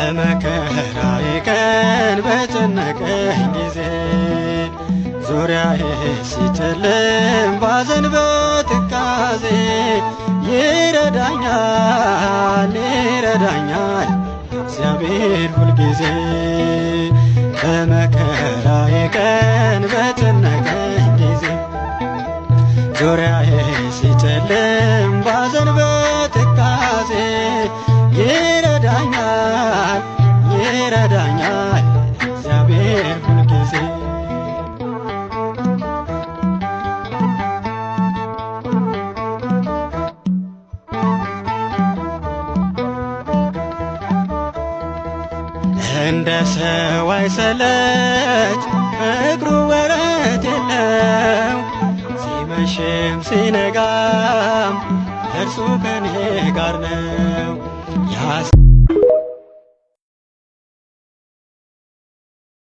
በመከራዬ ቀን በጨነቀኝ ጊዜ ዙሪያዬ ሲጨልም ባዘን በትካዜ ይረዳኛል እግዚአብሔር ሁልጊዜ። በመከራዬ ቀን በጨነቀኝ ጊዜ ዙሪያዬ ሲጨልም ባዘን በትካዜ ይረዳኛል እግዚአብሔር ሁልጊዜ። እንደ ሰው አይሰለች ፍቅሩ ወረት የለው ሲመሽም ሲነጋም እርሱ ከኔ ጋር ነው።